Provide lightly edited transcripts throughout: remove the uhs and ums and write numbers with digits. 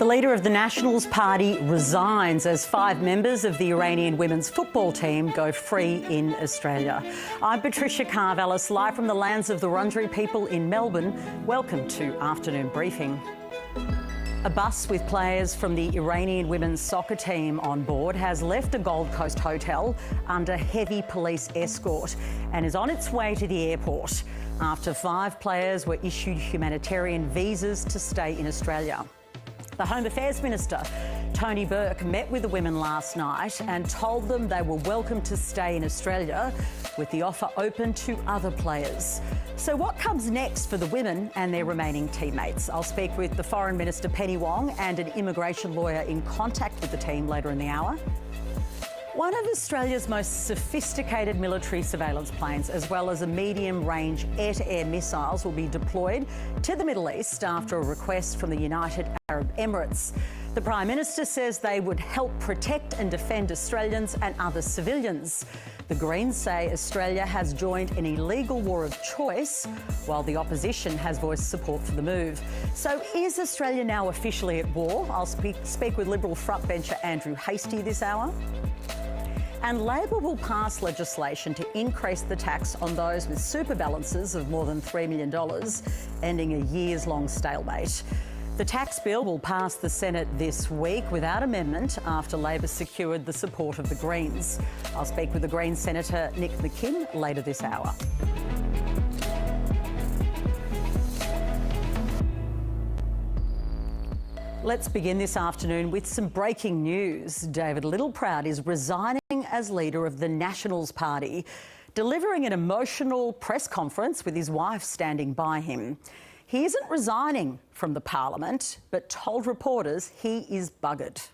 The leader of the Nationals Party resigns as 5 members of the Iranian women's football team go free in Australia. I'm Patricia Karvelas, live from the lands of the Wurundjeri people in Melbourne. Welcome to Afternoon Briefing. A bus with players from the Iranian women's soccer team on board has left a Gold Coast hotel under heavy police escort and is on its way to the airport after 5 players were issued humanitarian visas to stay in Australia. The Home Affairs Minister, Tony Burke, met with the women last night and told them they were welcome to stay in Australia, with the offer open to other players. So what comes next for the women and their remaining teammates? I'll speak with the Foreign Minister Penny Wong and an immigration lawyer in contact with the team later in the hour. One of Australia's most sophisticated military surveillance planes, as well as a medium-range air-to-air missiles, will be deployed to the Middle East after a request from the United Arab Emirates. The Prime Minister says they would help protect and defend Australians and other civilians. The Greens say Australia has joined an illegal war of choice, while the opposition has voiced support for the move. So is Australia now officially at war? I'll speak with Liberal frontbencher Andrew Hastie this hour. And Labor will pass legislation to increase the tax on those with super balances of more than $3 million, ending a years-long stalemate. The tax bill will pass the Senate this week without amendment after Labor secured the support of the Greens. I'll speak with the Greens Senator Nick McKim later this hour. Let's begin this afternoon with some breaking news. David Littleproud is resigning as leader of the Nationals Party, delivering an emotional press conference with his wife standing by him. He isn't resigning from the parliament, but told reporters he is buggered.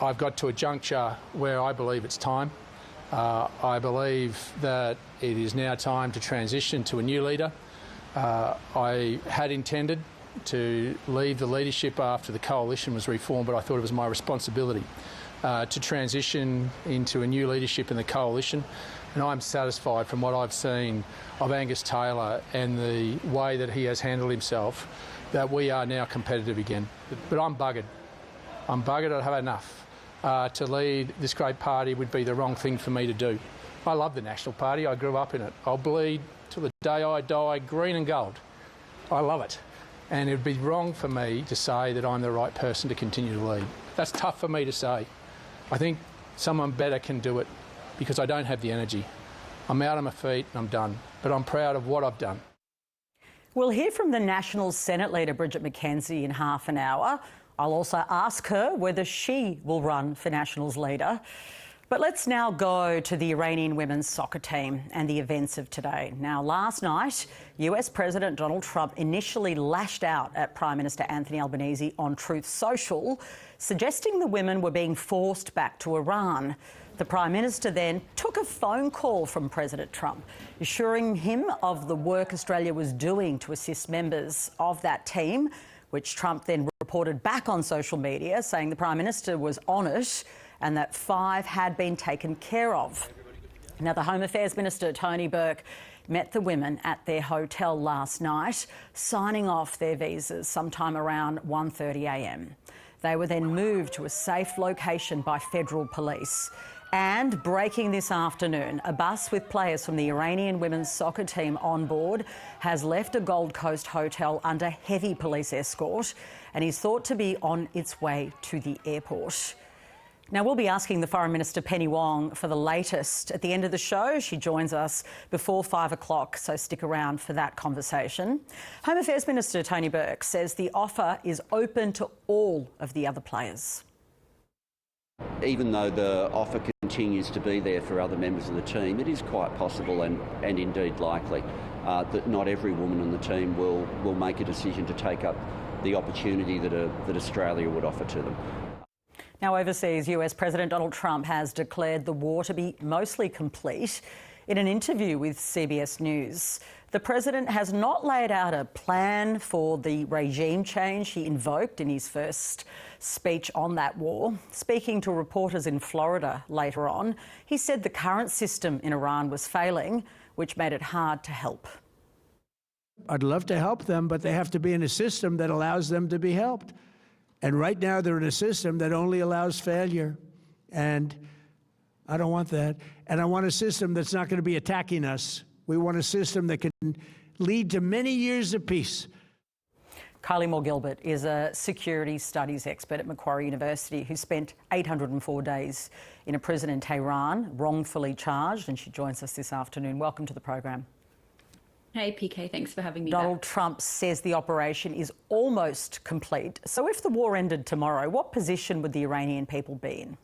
I've got to a juncture where I believe it's time. I believe that it is now time to transition to a new leader. I had intended to leave the leadership after the coalition was reformed, but I thought it was my responsibility to transition into a new leadership in the coalition. And I'm satisfied from what I've seen of Angus Taylor and the way that he has handled himself that we are now competitive again. But I'm buggered. I'm buggered. I've had enough. To lead this great party would be the wrong thing for me to do. I love the National Party. I grew up in it. I'll bleed till the day I die green and gold. I love it. And it would be wrong for me to say that I'm the right person to continue to lead. That's tough for me to say. I think someone better can do it because I don't have the energy. I'm out on my feet and I'm done. But I'm proud of what I've done. We'll hear from the Nationals Senate leader Bridget McKenzie in half an hour. I'll also ask her whether she will run for Nationals leader. But let's now go to the Iranian women's soccer team and the events of today. Now, last night, US President Donald Trump initially lashed out at Prime Minister Anthony Albanese on Truth Social, suggesting the women were being forced back to Iran. The Prime Minister then took a phone call from President Trump, assuring him of the work Australia was doing to assist members of that team, which Trump then reported back on social media, saying the Prime Minister was on it and that 5 had been taken care of. Now, the Home Affairs Minister, Tony Burke, met the women at their hotel last night, signing off their visas sometime around 1:30 a.m. They were then moved to a safe location by federal police. And breaking this afternoon, a bus with players from the Iranian women's soccer team on board has left a Gold Coast hotel under heavy police escort and is thought to be on its way to the airport. Now, we'll be asking the Foreign Minister Penny Wong for the latest at the end of the show. She joins us before 5 o'clock, so stick around for that conversation. Home Affairs Minister Tony Burke says the offer is open to all of the other players. Even though the offer continues to be there for other members of the team, it is quite possible and indeed likely that not every woman on the team will make a decision to take up the opportunity that Australia would offer to them. Now, overseas, US President Donald Trump has declared the war to be mostly complete. In an interview with CBS News, the president has not laid out a plan for the regime change he invoked in his first speech on that war. Speaking to reporters in Florida later on, he said the current system in Iran was failing, which made it hard to help. I'd love to help them, but they have to be in a system that allows them to be helped. And right now they're in a system that only allows failure. And I don't want that. And I want a system that's not going to be attacking us. We want a system that can lead to many years of peace. Kylie Moore-Gilbert is a security studies expert at Macquarie University who spent 804 days in a prison in Tehran, wrongfully charged, and she joins us this afternoon. Welcome to the program. Hey, PK, thanks for having me Donald back. Trump says the operation is almost complete. So if the war ended tomorrow, what position would the Iranian people be in?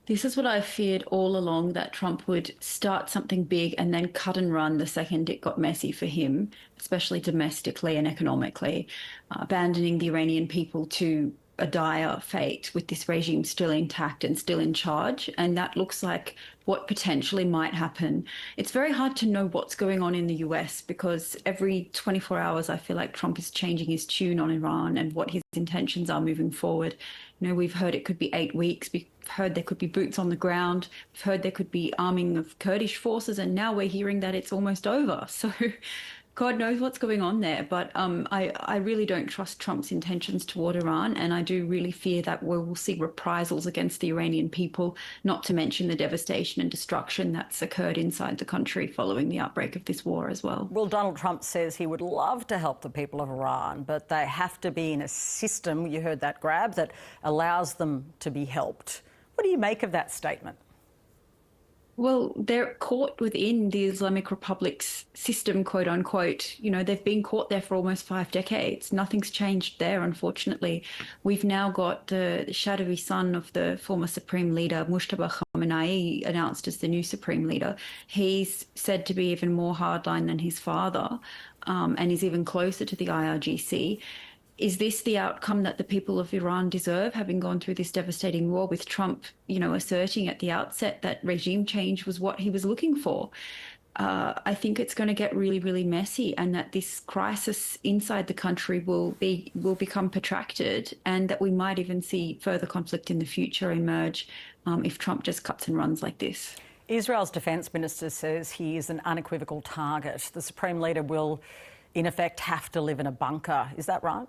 This is what I feared all along, that Trump would start something big and then cut and run the second it got messy for him, especially domestically and economically, abandoning the Iranian people to a dire fate with this regime still intact and still in charge. And that looks like what potentially might happen. It's very hard to know what's going on in the US because every 24 hours, I feel like Trump is changing his tune on Iran and what his intentions are moving forward. You know, we've heard it could be 8 weeks. We've heard there could be boots on the ground. We've heard there could be arming of Kurdish forces. And now we're hearing that it's almost over. So God knows what's going on there. But I really don't trust Trump's intentions toward Iran. And I do really fear that we will see reprisals against the Iranian people, not to mention the devastation and destruction that's occurred inside the country following the outbreak of this war as well. Well, Donald Trump says he would love to help the people of Iran, but they have to be in a system, you heard that grab, that allows them to be helped. What do you make of that statement? Well, they're caught within the Islamic Republic's system, quote unquote. You know, they've been caught there for almost 5 decades. Nothing's changed there, unfortunately. We've now got the shadowy son of the former Supreme Leader, Mujtaba Khamenei, announced as the new Supreme Leader. He's said to be even more hardline than his father, and is even closer to the IRGC. Is this the outcome that the people of Iran deserve, having gone through this devastating war, with Trump, you know, asserting at the outset that regime change was what he was looking for? I think it's going to get really, really messy, and that this crisis inside the country will become protracted, and that we might even see further conflict in the future emerge if Trump just cuts and runs like this. Israel's defence minister says he is an unequivocal target. The Supreme Leader will, in effect, have to live in a bunker. Is that right?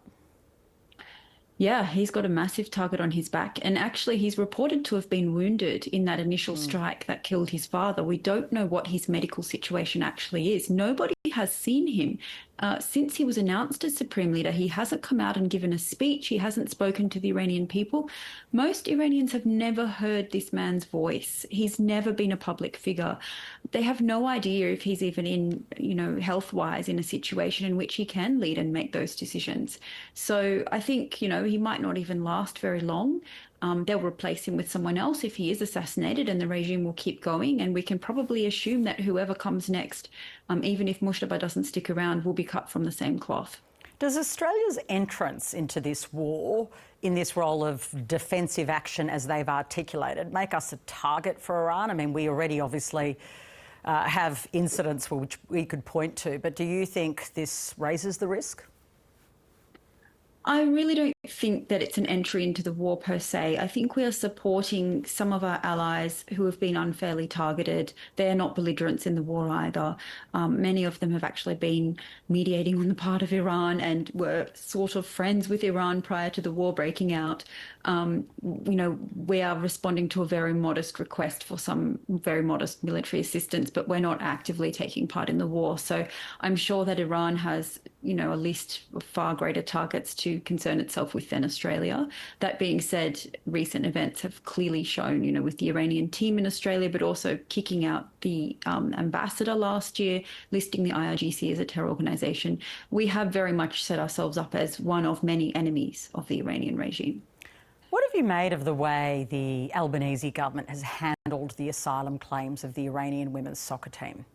Yeah, he's got a massive target on his back. And actually, he's reported to have been wounded in that initial strike that killed his father. We don't know what his medical situation actually is. Nobody has seen him. Since he was announced as Supreme Leader, he hasn't come out and given a speech. He hasn't spoken to the Iranian people. Most Iranians have never heard this man's voice. He's never been a public figure. They have no idea if he's even in, you know, health-wise in a situation in which he can lead and make those decisions. So I think, you know, he might not even last very long. They'll replace him with someone else if he is assassinated, and the regime will keep going. And we can probably assume that whoever comes next, even if Mujtaba doesn't stick around, will be cut from the same cloth. Does Australia's entrance into this war, in this role of defensive action as they've articulated, make us a target for Iran? I mean, we already obviously have incidents which we could point to, but do you think this raises the risk? I really don't think that it's an entry into the war per se. I think we are supporting some of our allies who have been unfairly targeted. They're not belligerents in the war either. Many of them have actually been mediating on the part of Iran and were sort of friends with Iran prior to the war breaking out. You know, we are responding to a very modest request for some very modest military assistance, but we're not actively taking part in the war. So I'm sure that Iran has, you know, a list of far greater targets to concern itself with than Australia. That being said, recent events have clearly shown, you know, with the Iranian team in Australia, but also kicking out the ambassador last year, listing the IRGC as a terror organisation, we have very much set ourselves up as one of many enemies of the Iranian regime. What have you made of the way the Albanese government has handled the asylum claims of the Iranian women's soccer team?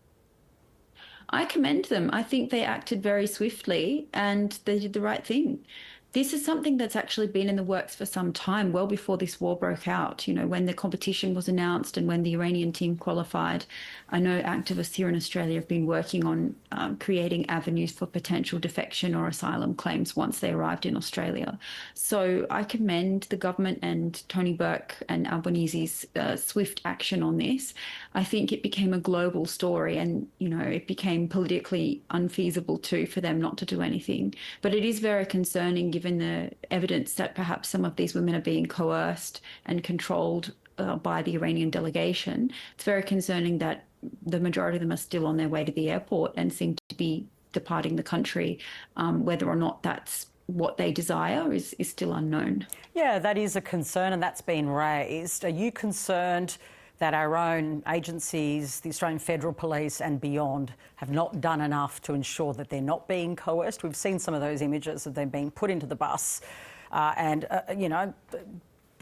I commend them. I think they acted very swiftly and they did the right thing. This is something that's actually been in the works for some time, well before this war broke out. You know, when the competition was announced and when the Iranian team qualified, I know activists here in Australia have been working on creating avenues for potential defection or asylum claims once they arrived in Australia. So I commend the government and Tony Burke and Albanese's swift action on this. I think it became a global story and, you know, it became politically unfeasible too for them not to do anything. But it is very concerning given the evidence that perhaps some of these women are being coerced and controlled by the Iranian delegation, it's very concerning that the majority of them are still on their way to the airport and seem to be departing the country. Whether or not that's what they desire is still unknown. Yeah, that is a concern, and that's been raised. Are you concerned that our own agencies, the Australian Federal Police and beyond, have not done enough to ensure that they're not being coerced? We've seen some of those images of them being put into the bus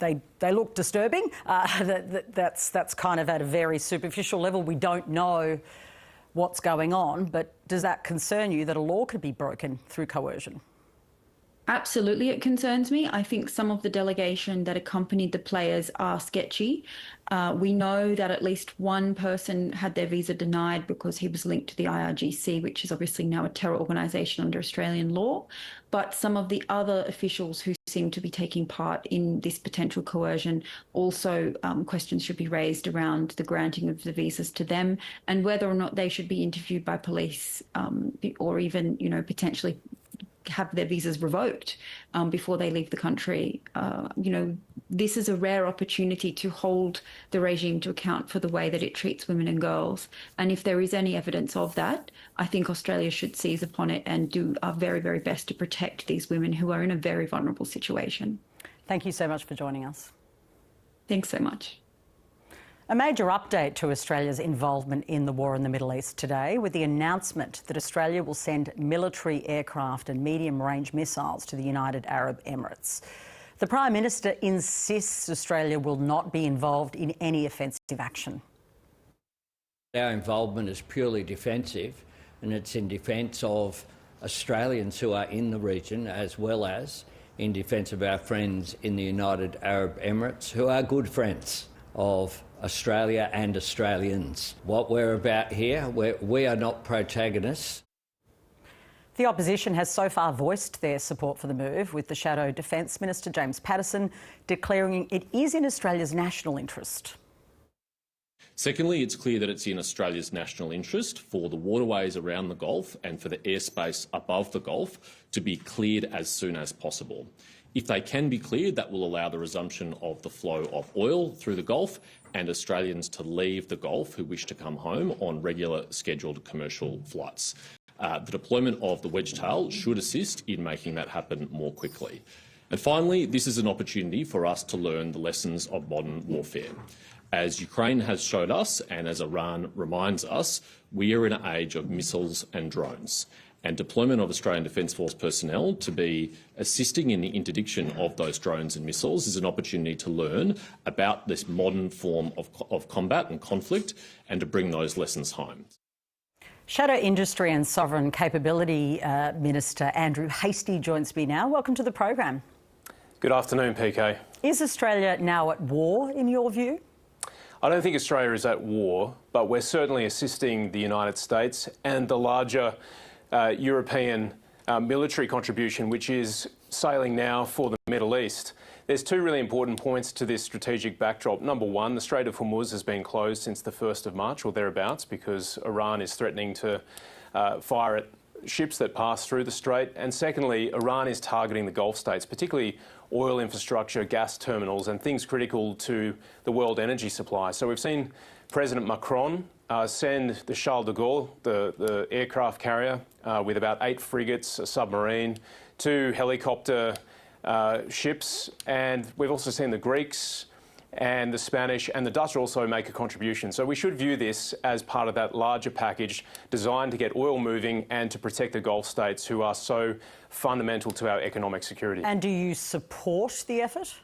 they look disturbing. That's kind of at a very superficial level. We don't know what's going on, but does that concern you that a law could be broken through coercion? Absolutely, it concerns me. I think some of the delegation that accompanied the players are sketchy. We know that at least one person had their visa denied because he was linked to the IRGC, which is obviously now a terror organisation under Australian law. But some of the other officials who seem to be taking part in this potential coercion, also questions should be raised around the granting of the visas to them and whether or not they should be interviewed by police or even, potentially have their visas revoked before they leave the country. This is a rare opportunity to hold the regime to account for the way that it treats women and girls. And if there is any evidence of that, I think Australia should seize upon it and do our very, very best to protect these women who are in a very vulnerable situation. Thank you so much for joining us. Thanks so much. A major update to Australia's involvement in the war in the Middle East today, with the announcement that Australia will send military aircraft and medium-range missiles to the United Arab Emirates. The Prime Minister insists Australia will not be involved in any offensive action. Our involvement is purely defensive, and it's in defence of Australians who are in the region, as well as in defence of our friends in the United Arab Emirates, who are good friends of Australia and Australians. What we're about here, we are not protagonists. The opposition has so far voiced their support for the move, with the Shadow Defence Minister James Paterson declaring it is in Australia's national interest. Secondly, it's clear that it's in Australia's national interest for the waterways around the Gulf and for the airspace above the Gulf to be cleared as soon as possible. If they can be cleared, that will allow the resumption of the flow of oil through the Gulf and Australians to leave the Gulf who wish to come home on regular scheduled commercial flights. The deployment of the Wedgetail should assist in making that happen more quickly. And finally, this is an opportunity for us to learn the lessons of modern warfare. As Ukraine has showed us, and as Iran reminds us, we are in an age of missiles and drones. And deployment of Australian Defence Force personnel to be assisting in the interdiction of those drones and missiles is an opportunity to learn about this modern form of combat and conflict and to bring those lessons home. Shadow Industry and Sovereign Capability Minister Andrew Hastie joins me now. Welcome to the program. Good afternoon, PK. Is Australia now at war, in your view? I don't think Australia is at war, but we're certainly assisting the United States and the larger European military contribution, which is sailing now for the Middle East. There's two really important points to this strategic backdrop. Number one, the Strait of Hormuz has been closed since the 1st of March or thereabouts because Iran is threatening to fire at ships that pass through the strait. And secondly, Iran is targeting the Gulf states, particularly oil infrastructure, gas terminals and things critical to the world energy supply. So we've seen President Macron send the Charles de Gaulle, the aircraft carrier, with about 8 frigates, a submarine, 2 helicopter ships, and we've also seen the Greeks and the Spanish and the Dutch also make a contribution. So we should view this as part of that larger package designed to get oil moving and to protect the Gulf states who are so fundamental to our economic security. And do you support the effort?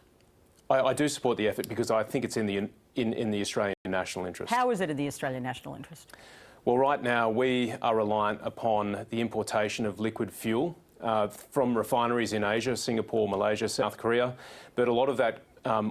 I do support the effort because I think it's in the Australian national interest. How is it in the Australian national interest? Well, right now we are reliant upon the importation of liquid fuel from refineries in Asia, Singapore, Malaysia, South Korea, but a lot of that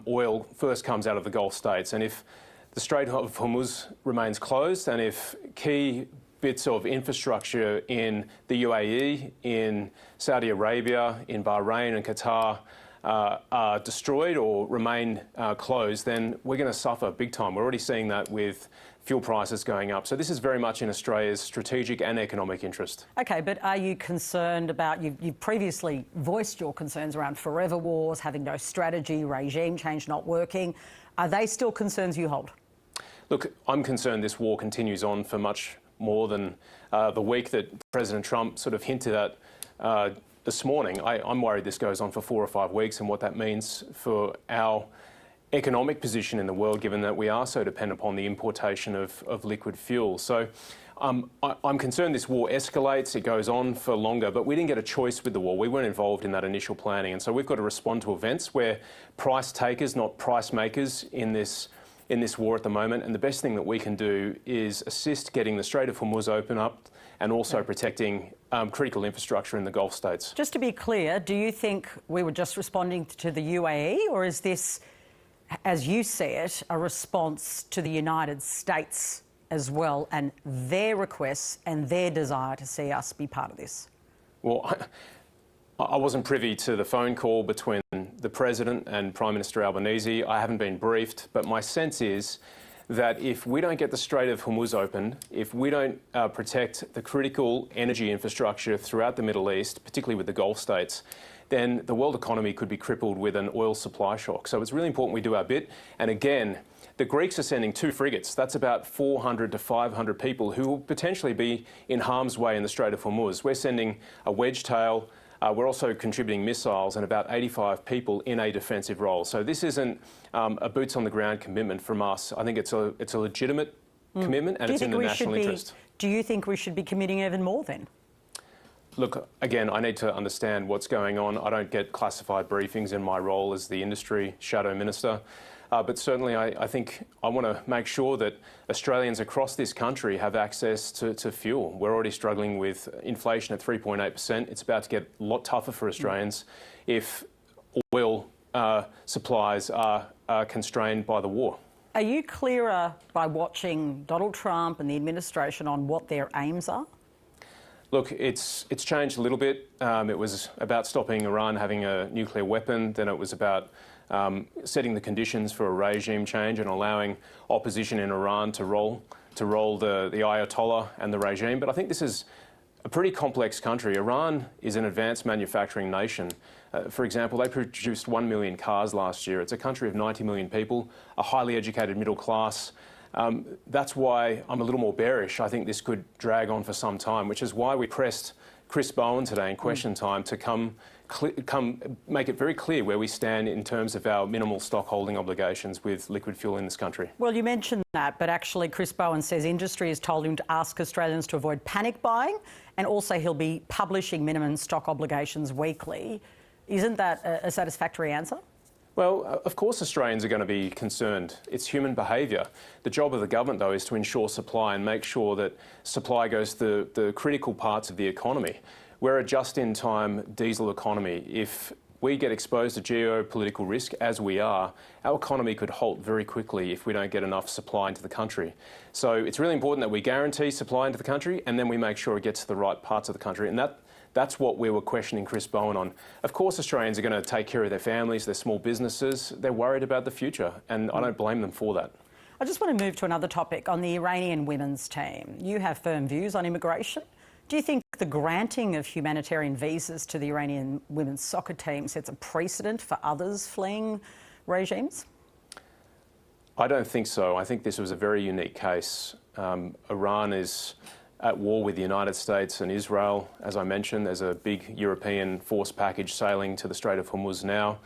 oil first comes out of the Gulf states. And if the Strait of Hormuz remains closed and if key bits of infrastructure in the UAE, in Saudi Arabia, in Bahrain and Qatar are destroyed or remain closed, then we're going to suffer big time. We're already seeing that with fuel prices going up. So this is very much in Australia's strategic and economic interest. OK, but are you concerned about, you've previously voiced your concerns around forever wars, having no strategy, regime change not working. Are they still concerns you hold? Look, I'm concerned this war continues on for much more than the week that President Trump sort of hinted at this morning. I'm worried this goes on for 4 or 5 weeks, and what that means for our economic position in the world, given that we are so dependent upon the importation of liquid fuel. So I'm concerned this war escalates, it goes on for longer, but we didn't get a choice with the war. We weren't involved in that initial planning, and so we've got to respond to events. We're price takers, not price makers in this war at the moment, and the best thing that we can do is assist getting the Strait of Hormuz open up and also protecting critical infrastructure in the Gulf states. Just to be clear, do you think we were just responding to the UAE, or is this, as you see it, a response to the United States as well and their requests and their desire to see us be part of this? Well, I wasn't privy to the phone call between the President and Prime Minister Albanese. I haven't been briefed, but my sense is that if we don't get the Strait of Hormuz open, if we don't protect the critical energy infrastructure throughout the Middle East, particularly with the Gulf states, then the world economy could be crippled with an oil supply shock. So it's really important we do our bit. And again, the Greeks are sending 2 frigates. That's about 400 to 500 people who will potentially be in harm's way in the Strait of Hormuz. We're sending a wedge tail. We're also contributing missiles and about 85 people in a defensive role. So this isn't a boots-on-the-ground commitment from us. I think it's a legitimate commitment, and it's in the national interest. Do you think we should be committing even more then? Look, again, I need to understand what's going on. I don't get classified briefings in my role as the industry shadow minister. But certainly I think I want to make sure that Australians across this country have access to fuel. We're already struggling with inflation at 3.8%. It's about to get a lot tougher for Australians if oil supplies are constrained by the war. Are you clearer by watching Donald Trump and the administration on what their aims are? Look, it's changed a little bit. It was about stopping Iran having a nuclear weapon. Then it was about setting the conditions for a regime change and allowing opposition in Iran to roll the Ayatollah and the regime. But I think this is a pretty complex country. Iran is an advanced manufacturing nation. For example, they produced 1 million cars last year. It's a country of 90 million people, a highly educated middle class. That's why I'm a little more bearish. I think this could drag on for some time, which is why we pressed Chris Bowen today in question time to come make it very clear where we stand in terms of our minimal stock holding obligations with liquid fuel in this country. Well, you mentioned that, but actually Chris Bowen says industry has told him to ask Australians to avoid panic buying, and also he'll be publishing minimum stock obligations weekly. Isn't that a satisfactory answer? Well, of course Australians are going to be concerned. It's human behaviour. The job of the government, though, is to ensure supply and make sure that supply goes to the critical parts of the economy. We're a just-in-time diesel economy. If we get exposed to geopolitical risk, as we are, our economy could halt very quickly if we don't get enough supply into the country. So it's really important that we guarantee supply into the country, and then we make sure it gets to the right parts of the country. And that's what we were questioning Chris Bowen on. Of course, Australians are going to take care of their families, their small businesses. They're worried about the future, and I don't blame them for that. I just want to move to another topic on the Iranian women's team. You have firm views on immigration. Do you think the granting of humanitarian visas to the Iranian women's soccer team sets a precedent for others fleeing regimes? I don't think so. I think this was a very unique case. Iran is at war with the United States and Israel. As I mentioned, there's a big European force package sailing to the Strait of Hormuz now.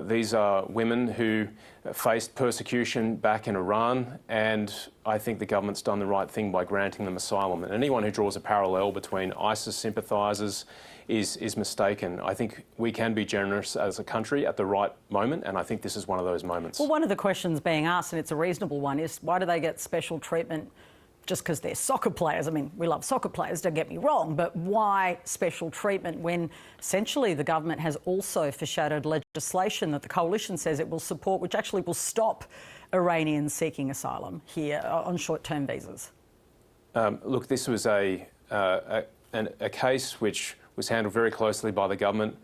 These are women who faced persecution back in Iran, and I think the government's done the right thing by granting them asylum. And anyone who draws a parallel between ISIS sympathisers is mistaken. I think we can be generous as a country at the right moment, and I think this is one of those moments. Well, one of the questions being asked, and it's a reasonable one, is why do they get special treatment just because they're soccer players? I mean, we love soccer players, don't get me wrong, but why special treatment when essentially the government has also foreshadowed legislation that the coalition says it will support, which actually will stop Iranians seeking asylum here on short-term visas? Look, this was a case which was handled very closely by the government.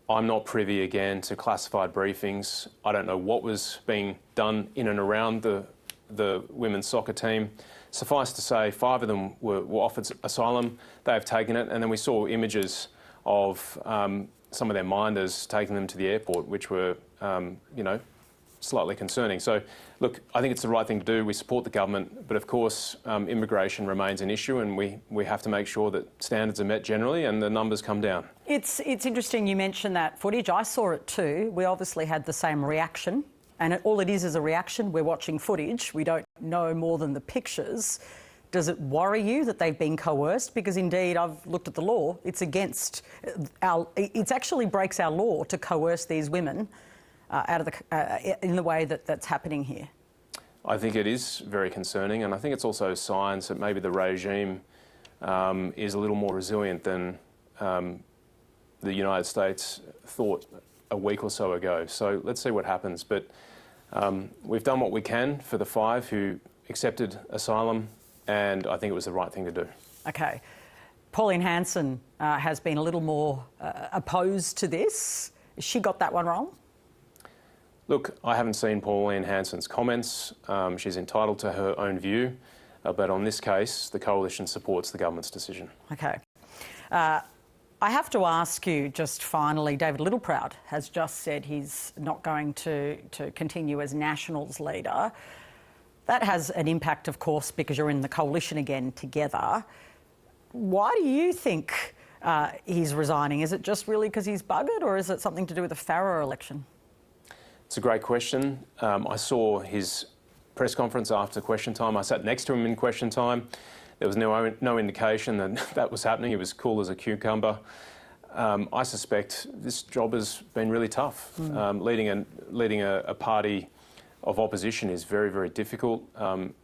I'm not privy again to classified briefings. I don't know what was being done in and around the women's soccer team. Suffice to say, 5 of them were offered asylum. They have taken it, and then we saw images of some of their minders taking them to the airport, which were, slightly concerning. So, look, I think it's the right thing to do. We support the government, but of course, immigration remains an issue, and we have to make sure that standards are met generally and the numbers come down. It's interesting you mentioned that footage. I saw it too. We obviously had the same reaction, and all it is a reaction. We're watching footage. We don't know more than the pictures. Does it worry you that they've been coerced? Because indeed, I've looked at the law. It's against it actually breaks our law to coerce these women in the way that's happening here. I think it is very concerning, and I think it's also signs that maybe the regime is a little more resilient than the United States thought a week or so ago. So let's see what happens. But we've done what we can for the 5 who accepted asylum, and I think it was the right thing to do. Okay. Pauline Hanson has been a little more opposed to this. She got that one wrong? Look, I haven't seen Pauline Hanson's comments. She's entitled to her own view, but on this case, the Coalition supports the government's decision. Okay. I have to ask you just finally, David Littleproud has just said he's not going to continue as Nationals leader. That has an impact, of course, because you're in the Coalition again together. Why do you think he's resigning? Is it just really because he's buggered, or is it something to do with the Farrer election? It's a great question. I saw his press conference after question time. I sat next to him in question time. There was no indication that that was happening. He was cool as a cucumber. I suspect this job has been really tough. Leading a party of opposition is very, very difficult.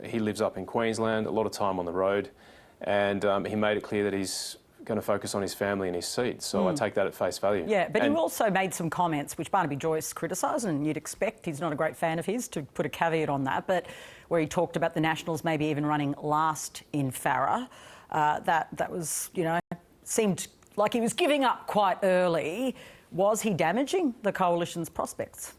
He lives up in Queensland, a lot of time on the road, and he made it clear that he's going to focus on his family and his seat. So I take that at face value. Yeah, but he also made some comments which Barnaby Joyce criticised, and you'd expect he's not a great fan of his to put a caveat on that, but where he talked about the Nationals maybe even running last in Farrer. That was, seemed like he was giving up quite early. Was he damaging the Coalition's prospects?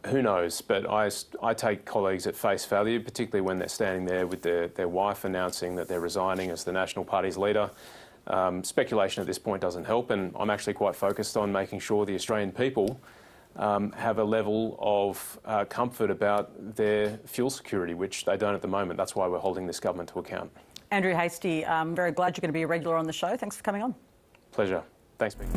Who knows? But I take colleagues at face value, particularly when they're standing there with their wife announcing that they're resigning as the National Party's leader. Speculation at this point doesn't help, and I'm actually quite focused on making sure the Australian people have a level of comfort about their fuel security, which they don't at the moment. That's why we're holding this government to account. Andrew Hastie, I'm very glad you're going to be a regular on the show. Thanks for coming on. Pleasure. Thanks, Mick.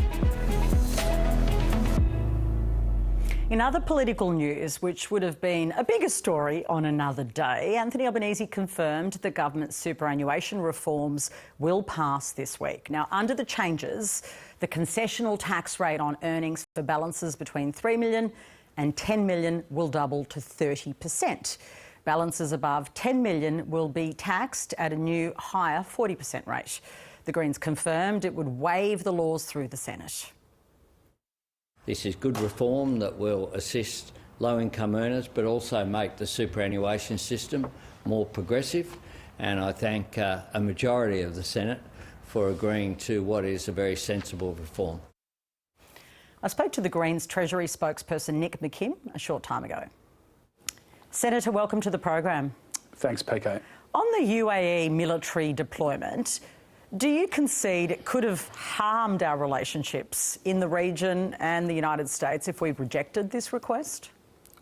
In other political news, which would have been a bigger story on another day, Anthony Albanese confirmed the government's superannuation reforms will pass this week. Now, under the changes, the concessional tax rate on earnings for balances between $3 million and $10 million will double to 30%. Balances above $10 million will be taxed at a new higher 40% rate. The Greens confirmed it would waive the laws through the Senate. This is good reform that will assist low-income earners but also make the superannuation system more progressive, and I thank a majority of the Senate for agreeing to what is a very sensible reform. I spoke to the Greens Treasury spokesperson Nick McKim a short time ago. Senator, welcome to the program. Thanks, PK. On the UAE military deployment, do you concede it could have harmed our relationships in the region and the United States if we rejected this request?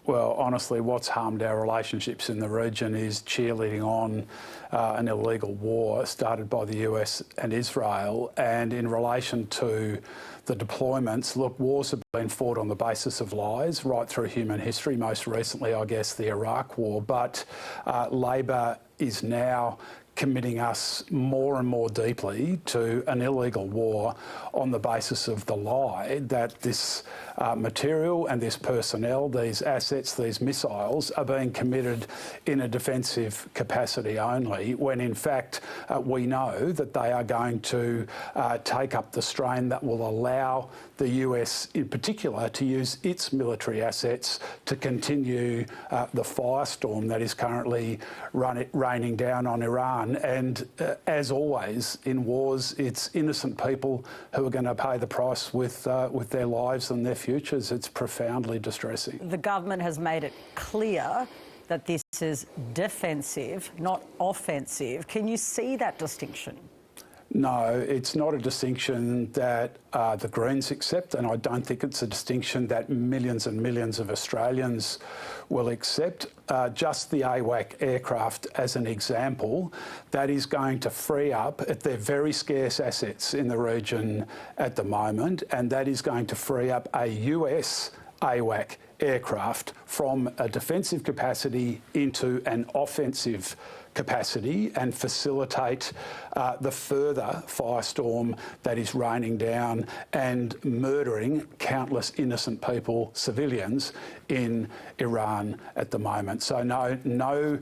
Well, honestly, what's harmed our relationships in the region is cheerleading on an illegal war started by the US and Israel. And in relation to the deployments, look, wars have been fought on the basis of lies right through human history, most recently, I guess, the Iraq War. But Labor is now committing us more and more deeply to an illegal war on the basis of the lie that this material and this personnel, these assets, these missiles are being committed in a defensive capacity only, when in fact we know that they are going to take up the strain that will allow the US in particular to use its military assets to continue the firestorm that is currently raining down on Iran. And as always in wars, it's innocent people who are going to pay the price with their lives and their futures. It's profoundly distressing. The government has made it clear that this is defensive, not offensive. Can you see that distinction? No, it's not a distinction that the Greens accept, and I don't think it's a distinction that millions and millions of Australians will accept. Just the AWAC aircraft as an example, that is going to free up, they're very scarce assets in the region at the moment, and that is going to free up a US AWAC aircraft from a defensive capacity into an offensive capacity and facilitate the further firestorm that is raining down and murdering countless innocent people, civilians, in Iran at the moment. So no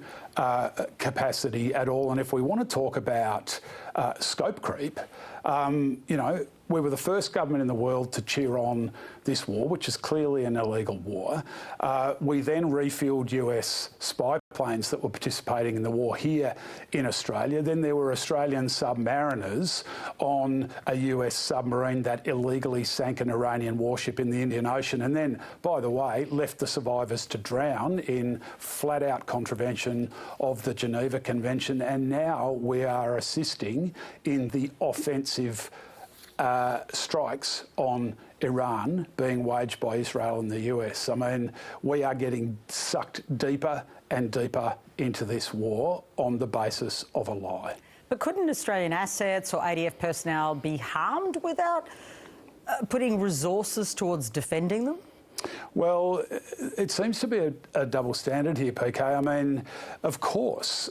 capacity at all. And if we want to talk about scope creep, you know, we were the first government in the world to cheer on this war, which is clearly an illegal war. We then refuelled US spy planes that were participating in the war here in Australia. Then there were Australian submariners on a US submarine that illegally sank an Iranian warship in the Indian Ocean, and then, by the way, left the survivors to drown in flat-out contravention of the Geneva Convention. And now we are assisting in the offensive strikes on Iran being waged by Israel and the US. I mean, we are getting sucked deeper and deeper into this war on the basis of a lie. But couldn't Australian assets or ADF personnel be harmed without putting resources towards defending them? Well, it seems to be a double standard here, PK. I mean, of course,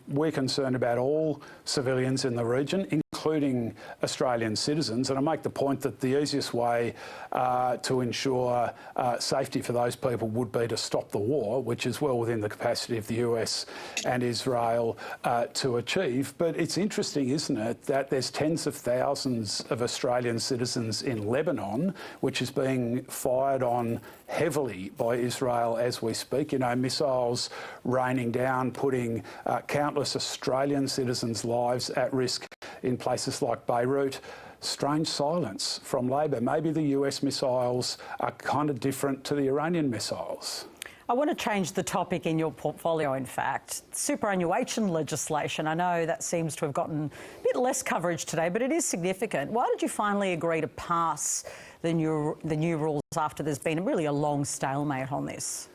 we're concerned about all civilians in the region, including Australian citizens. And I make the point that the easiest way to ensure safety for those people would be to stop the war, which is well within the capacity of the US and Israel to achieve. But it's interesting, isn't it, that there's tens of thousands of Australian citizens in Lebanon, which is being fired on heavily by Israel as we speak. You know, missiles raining down, putting countless Australian citizens' lives at risk in places like Beirut. Strange silence from Labor. Maybe the US missiles are kind of different to the Iranian missiles. I want to change the topic in your portfolio, in fact. Superannuation legislation. I know that seems to have gotten a bit less coverage today, but it is significant. Why did you finally agree to pass the new rules after there's been really a long stalemate on this?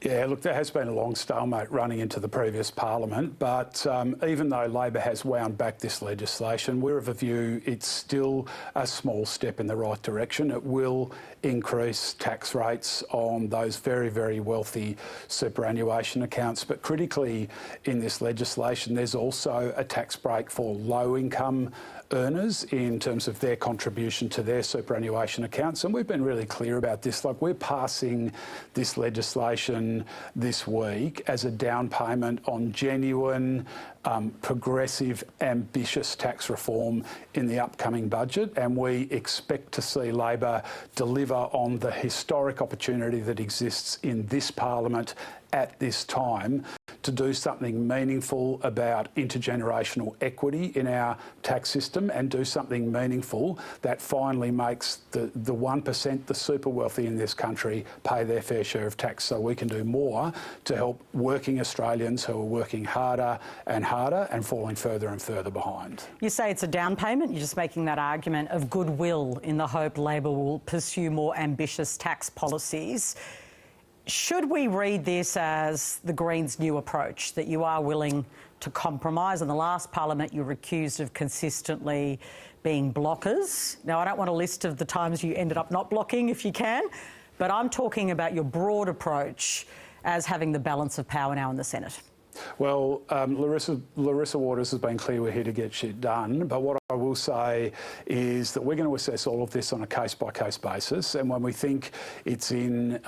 Yeah, look, there has been a long stalemate running into the previous parliament, but even though Labor has wound back this legislation, we're of the view it's still a small step in the right direction. It will increase tax rates on those very, very wealthy superannuation accounts. But critically in this legislation, there's also a tax break for low-income earners in terms of their contribution to their superannuation accounts. And we've been really clear about this. Like, we're passing this legislation this week as a down payment on genuine, progressive, ambitious tax reform in the upcoming budget. And we expect to see Labor deliver on the historic opportunity that exists in this parliament at this time to do something meaningful about intergenerational equity in our tax system and do something meaningful that finally makes the 1%, the super wealthy in this country, pay their fair share of tax, so we can do more to help working Australians who are working harder and harder and falling further and further behind. You say it's a down payment. You're just making that argument of goodwill in the hope Labor will pursue more ambitious tax policies. Should we read this as the Greens' new approach, that you are willing to compromise? In the last parliament, you were accused of consistently being blockers. Now, I don't want a list of the times you ended up not blocking, if you can, but I'm talking about your broad approach as having the balance of power now in the Senate. Well, Larissa Waters has been clear we're here to get shit done, but what I will say is that we're going to assess all of this on a case-by-case basis, and when we think it's in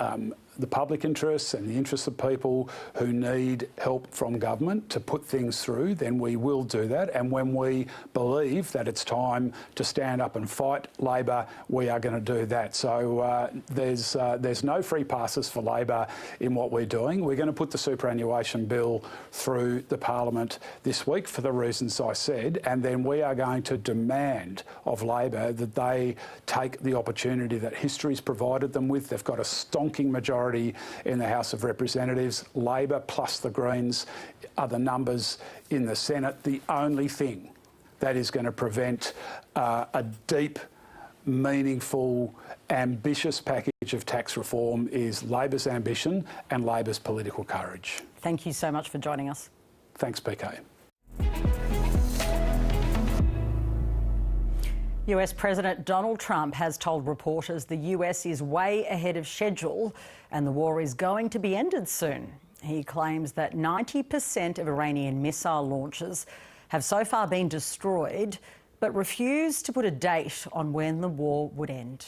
the public interests and the interests of people who need help from government to put things through, then we will do that. And when we believe that it's time to stand up and fight Labor, we are going to do that. So there's no free passes for Labor in what we're doing. We're going to put the superannuation bill through the Parliament this week for the reasons I said, and then we are going to demand of Labor that they take the opportunity that history's provided them with. They've got a stonking majority in the House of Representatives. Labor plus the Greens are the numbers in the Senate. The only thing that is going to prevent a deep, meaningful, ambitious package of tax reform is Labor's ambition and Labor's political courage. Thank you so much for joining us. Thanks, PK. US President Donald Trump has told reporters the US is way ahead of schedule and the war is going to be ended soon. He claims that 90% of Iranian missile launches have so far been destroyed, but refused to put a date on when the war would end.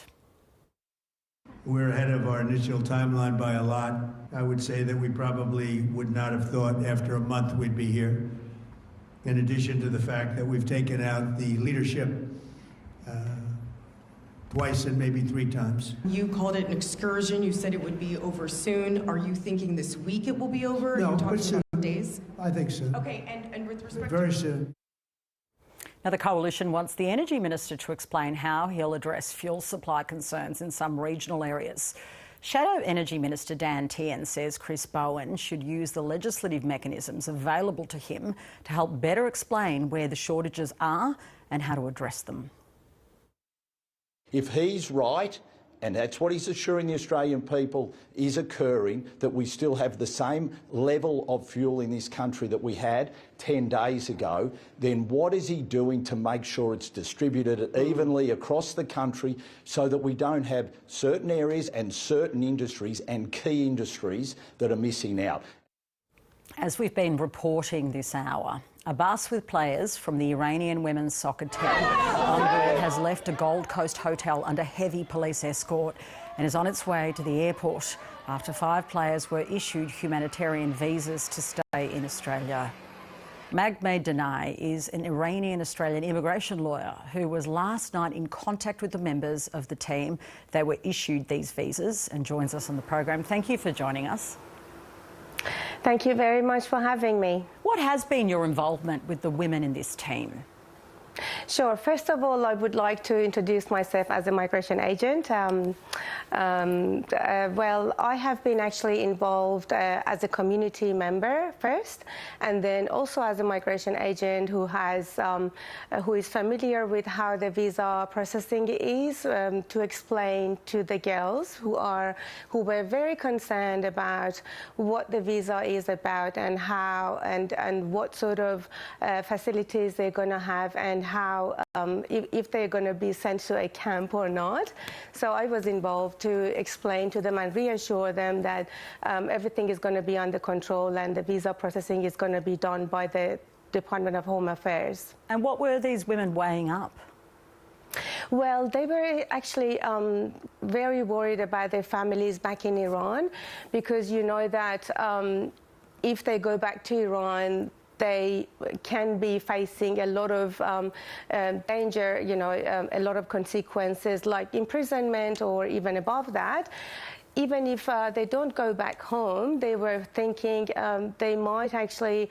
We're ahead of our initial timeline by a lot. I would say that we probably would not have thought after a month we'd be here. In addition to the fact that we've taken out the leadership twice and maybe 3 times. You called it an excursion. You said it would be over soon. Are you thinking this week it will be over? No, Are you talking but soon. about days? I think so. Okay, and with respect Very to... soon. Now, the Coalition wants the Energy Minister to explain how he'll address fuel supply concerns in some regional areas. Shadow Energy Minister Dan Tehan says Chris Bowen should use the legislative mechanisms available to him to help better explain where the shortages are and how to address them. If he's right, and that's what he's assuring the Australian people is occurring, that we still have the same level of fuel in this country that we had 10 days ago, then what is he doing to make sure it's distributed evenly across the country so that we don't have certain areas and certain industries and key industries that are missing out? As we've been reporting this hour, a bus with players from the Iranian women's soccer team on board has left a Gold Coast hotel under heavy police escort and is on its way to the airport after 5 players were issued humanitarian visas to stay in Australia. Magmed Danai is an Iranian-Australian immigration lawyer who was last night in contact with the members of the team. They were issued these visas and joins us on the program. Thank you for joining us. Thank you very much for having me. What has been your involvement with the women in this team? Sure. First of all, I would like to introduce myself as a migration agent. Well, I have been actually involved as a community member first, and then also as a migration agent who is familiar with how the visa processing is, to explain to the girls who were very concerned about what the visa is about and how and what sort of facilities they're going to have and how if they're going to be sent to a camp or not. So I was involved to explain to them and reassure them that everything is going to be under control and the visa processing is going to be done by the Department of Home Affairs. And what were these women weighing up? Well, they were actually very worried about their families back in Iran, because you know that if they go back to Iran, they can be facing a lot of danger, a lot of consequences like imprisonment or even above that. Even if they don't go back home, they were thinking they might actually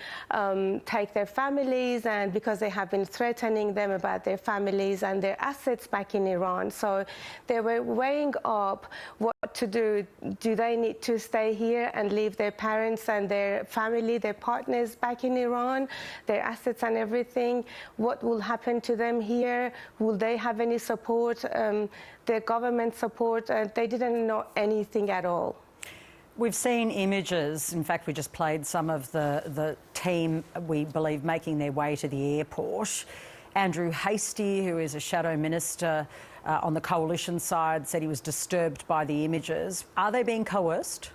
take their families, and because they have been threatening them about their families and their assets back in Iran. So they were weighing up what to do. Do they need to stay here and leave their parents and their family, their partners back in Iran, their assets and everything? What will happen to them here? Will they have any support? Their government support? They didn't know anything at all. We've seen images, in fact we just played some of the team, we believe, making their way to the airport. Andrew Hastie, who is a shadow minister on the coalition side, said he was disturbed by the images. Are they being coerced?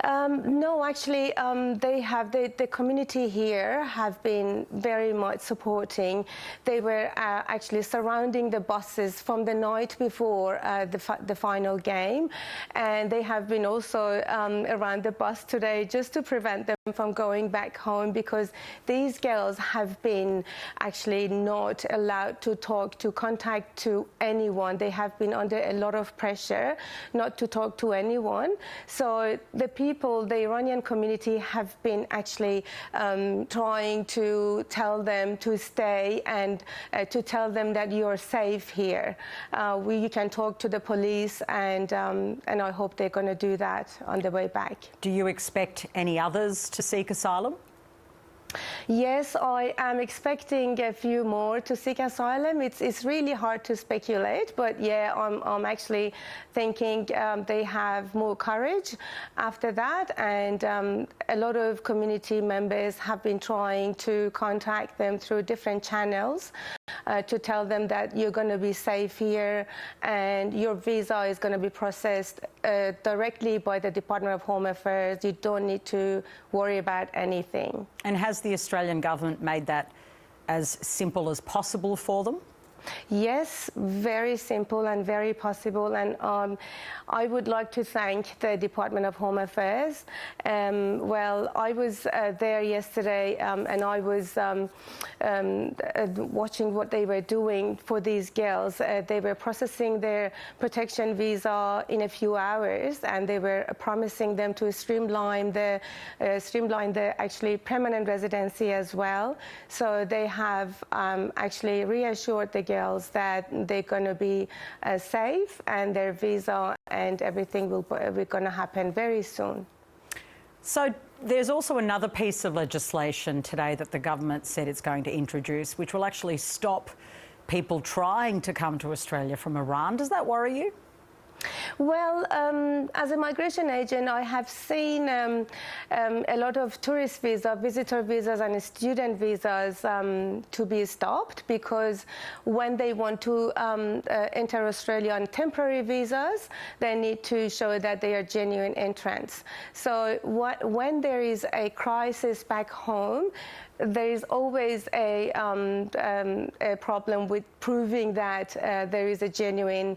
No, actually, they have the community here have been very much supporting. They were actually surrounding the buses from the night before the final game, and they have been also around the bus today just to prevent them from going back home, because these girls have been actually not allowed to talk, to contact to anyone. They have been under a lot of pressure not to talk to anyone. So the people, the Iranian community, have been actually trying to tell them to stay and to tell them that you're safe here. You can talk to the police, and I hope they're going to do that on the way back. Do you expect any others to seek asylum? Yes, I am expecting a few more to seek asylum. It's really hard to speculate, but yeah, I'm actually thinking they have more courage after that, and a lot of community members have been trying to contact them through different channels to tell them that you're going to be safe here and your visa is going to be processed directly by the Department of Home Affairs. You don't need to worry about anything. And has the Australian government made that as simple as possible for them? Yes, very simple and very possible, and I would like to thank the Department of Home Affairs. Well, I was there yesterday and I was watching what they were doing for these girls. They were processing their protection visa in a few hours, and they were promising them to streamline the actually permanent residency as well. So they have actually reassured the girls that they're going to be safe, and their visa and everything will going to happen very soon. So there's also another piece of legislation today that the government said it's going to introduce, which will actually stop people trying to come to Australia from Iran. Does that worry you? Well, as a migration agent, I have seen a lot of tourist visas, visitor visas and student visas to be stopped, because when they want to enter Australia on temporary visas, they need to show that they are genuine entrants. So when there is a crisis back home, there is always a problem with proving that there is a genuine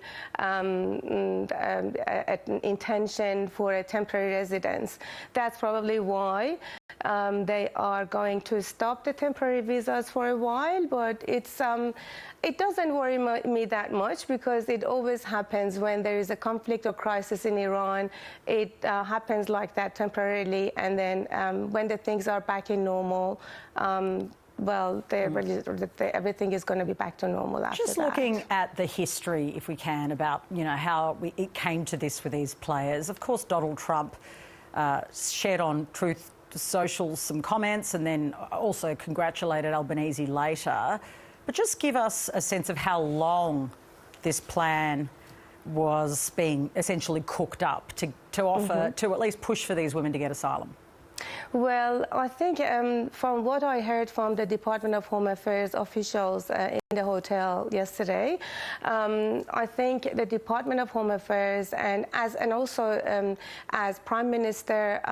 intention for a temporary residence. That's probably why they are going to stop the temporary visas for a while, but it doesn't worry me that much, because it always happens when there is a conflict or crisis in Iran. It happens like that temporarily, and then when the things are back in normal, well, everything is going to be back to normal after that. Just looking at the history, if we can, about how it came to this with these players. Of course, Donald Trump shared on Truth Social some comments, and then also congratulated Albanese later. But just give us a sense of how long this plan was being essentially cooked up to offer, to at least push for these women to get asylum. Well, I think from what I heard from the Department of Home Affairs officials in the hotel yesterday, I think the Department of Home Affairs and also as Prime Minister